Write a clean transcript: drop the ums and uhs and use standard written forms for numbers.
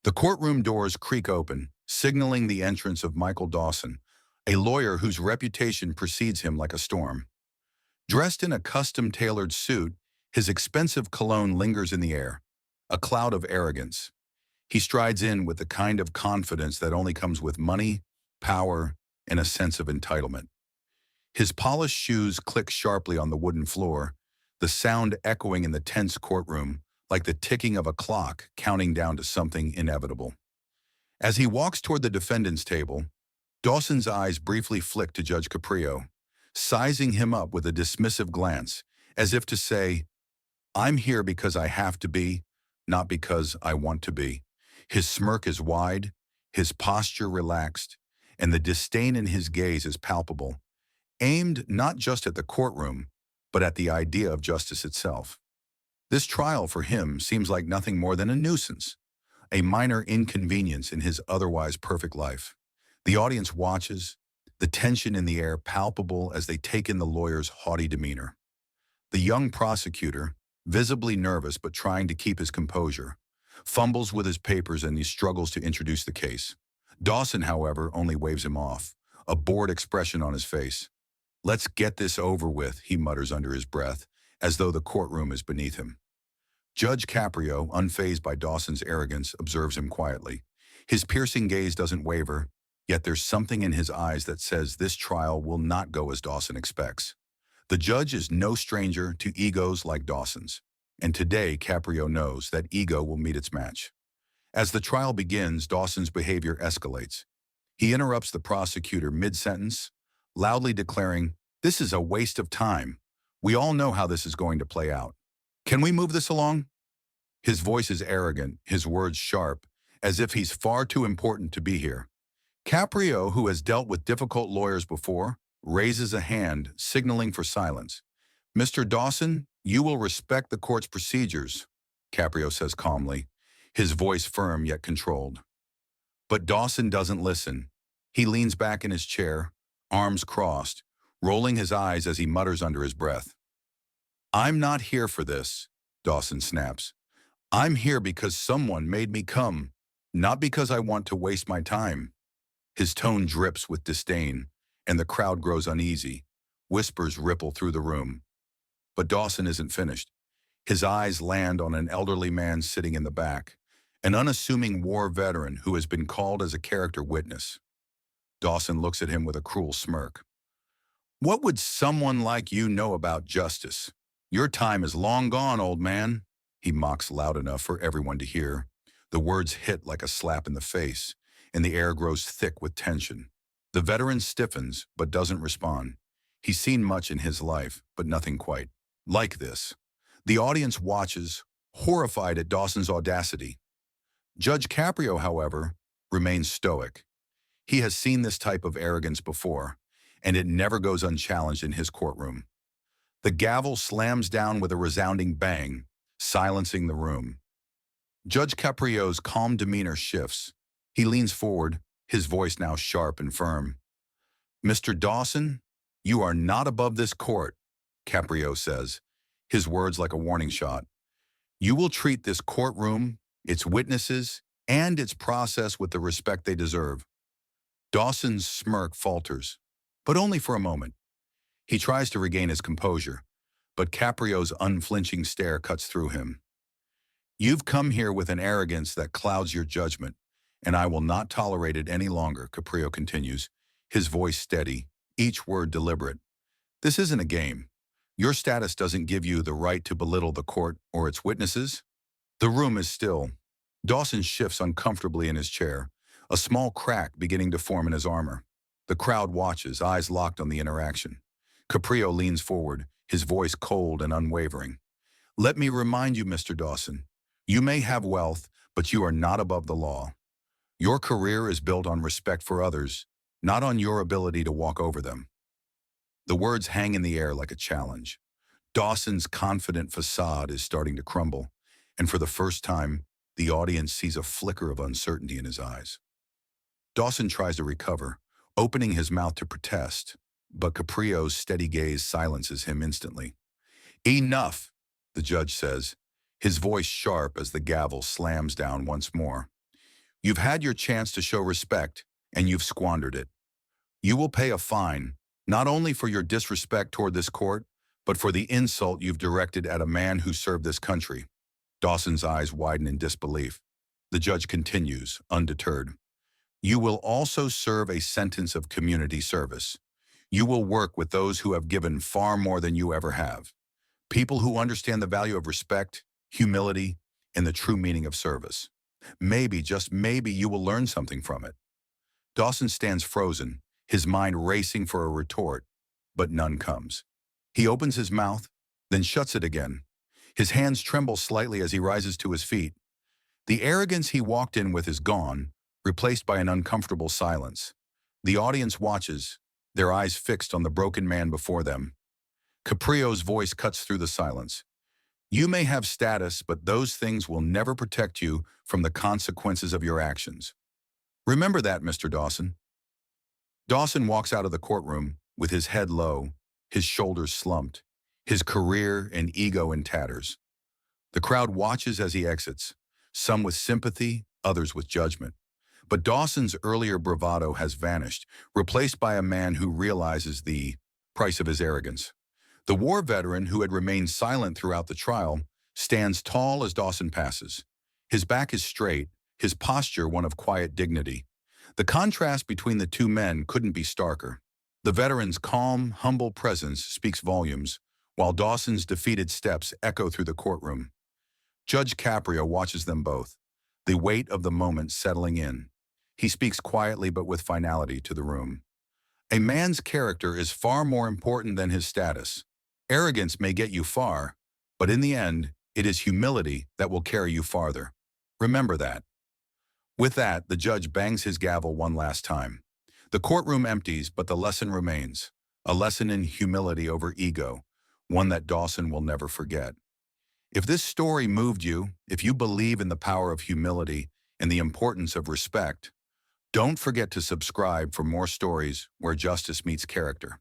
The courtroom doors creak open, signaling the entrance of Michael Dawson, a lawyer whose reputation precedes him like a storm. Dressed in a custom-tailored suit, his expensive cologne lingers in the air, a cloud of arrogance. He strides in with the kind of confidence that only comes with money, power, and a sense of entitlement. His polished shoes click sharply on the wooden floor, the sound echoing in the tense courtroom like the ticking of a clock counting down to something inevitable. As he walks toward the defendant's table, Dawson's eyes briefly flick to Judge Caprio, sizing him up with a dismissive glance, as if to say, "I'm here because I have to be, not because I want to be." His smirk is wide, his posture relaxed, and the disdain in his gaze is palpable, aimed not just at the courtroom, but at the idea of justice itself. This trial for him seems like nothing more than a nuisance, a minor inconvenience in his otherwise perfect life. The audience watches, the tension in the air palpable as they take in the lawyer's haughty demeanor. The young prosecutor, visibly nervous but trying to keep his composure, fumbles with his papers and he struggles to introduce the case. Dawson, however, only waves him off, a bored expression on his face. "Let's get this over with," he mutters under his breath, as though the courtroom is beneath him. Judge Caprio, unfazed by Dawson's arrogance, observes him quietly. His piercing gaze doesn't waver, yet there's something in his eyes that says this trial will not go as Dawson expects. The judge is no stranger to egos like Dawson's, and today Caprio knows that ego will meet its match. As the trial begins, Dawson's behavior escalates. He interrupts the prosecutor mid-sentence, loudly declaring, "This is a waste of time. We all know how this is going to play out. Can we move this along?" His voice is arrogant, his words sharp, as if he's far too important to be here. Caprio, who has dealt with difficult lawyers before, raises a hand, signaling for silence. "Mr. Dawson, you will respect the court's procedures," Caprio says calmly, his voice firm yet controlled. But Dawson doesn't listen. He leans back in his chair, arms crossed, rolling his eyes as he mutters under his breath. "I'm not here for this," Dawson snaps. "I'm here because someone made me come, not because I want to waste my time." His tone drips with disdain, and the crowd grows uneasy. Whispers ripple through the room. But Dawson isn't finished. His eyes land on an elderly man sitting in the back, an unassuming war veteran who has been called as a character witness. Dawson looks at him with a cruel smirk. "What would someone like you know about justice? Your time is long gone, old man," he mocks loud enough for everyone to hear. The words hit like a slap in the face, and the air grows thick with tension. The veteran stiffens, but doesn't respond. He's seen much in his life, but nothing quite like this. The audience watches, horrified at Dawson's audacity. Judge Caprio, however, remains stoic. He has seen this type of arrogance before, and it never goes unchallenged in his courtroom. The gavel slams down with a resounding bang, silencing the room. Judge Caprio's calm demeanor shifts. He leans forward, his voice now sharp and firm. "Mr. Dawson, you are not above this court," Caprio says, his words like a warning shot. "You will treat this courtroom, its witnesses, and its process with the respect they deserve." Dawson's smirk falters, but only for a moment. He tries to regain his composure, but Caprio's unflinching stare cuts through him. "You've come here with an arrogance that clouds your judgment, and I will not tolerate it any longer," Caprio continues, his voice steady, each word deliberate. "This isn't a game. Your status doesn't give you the right to belittle the court or its witnesses." The room is still. Dawson shifts uncomfortably in his chair, a small crack beginning to form in his armor. The crowd watches, eyes locked on the interaction. Caprio leans forward, his voice cold and unwavering. "Let me remind you, Mr. Dawson, you may have wealth, but you are not above the law. Your career is built on respect for others, not on your ability to walk over them." The words hang in the air like a challenge. Dawson's confident facade is starting to crumble, and for the first time, the audience sees a flicker of uncertainty in his eyes. Dawson tries to recover, opening his mouth to protest, but Caprio's steady gaze silences him instantly. "Enough," the judge says, his voice sharp as the gavel slams down once more. You've had your chance to show respect, and you've squandered it. You will pay a fine, not only for your disrespect toward this court, but for the insult you've directed at a man who served this country. Dawson's eyes widen in disbelief. The judge continues, undeterred. You will also serve a sentence of community service. You will work with those who have given far more than you ever have. People who understand the value of respect, humility, and the true meaning of service. Maybe, just maybe, you will learn something from it. Dawson stands frozen, his mind racing for a retort, but none comes. He opens his mouth, then shuts it again. His hands tremble slightly as he rises to his feet. The arrogance he walked in with is gone, replaced by an uncomfortable silence. The audience watches, their eyes fixed on the broken man before them. Caprio's voice cuts through the silence. You may have status, but those things will never protect you from the consequences of your actions. Remember that, Mr. Dawson. Dawson walks out of the courtroom with his head low, his shoulders slumped, his career and ego in tatters. The crowd watches as he exits, some with sympathy, others with judgment. But Dawson's earlier bravado has vanished, replaced by a man who realizes the price of his arrogance. The war veteran who had remained silent throughout the trial stands tall as Dawson passes. His back is straight, his posture one of quiet dignity. The contrast between the two men couldn't be starker. The veteran's calm, humble presence speaks volumes, while Dawson's defeated steps echo through the courtroom. Judge Caprio watches them both, the weight of the moment settling in. He speaks quietly but with finality to the room. A man's character is far more important than his status. Arrogance may get you far, but in the end, it is humility that will carry you farther. Remember that. With that, the judge bangs his gavel one last time. The courtroom empties, but the lesson remains. A lesson in humility over ego, one that Dawson will never forget. If this story moved you, if you believe in the power of humility and the importance of respect, don't forget to subscribe for more stories where justice meets character.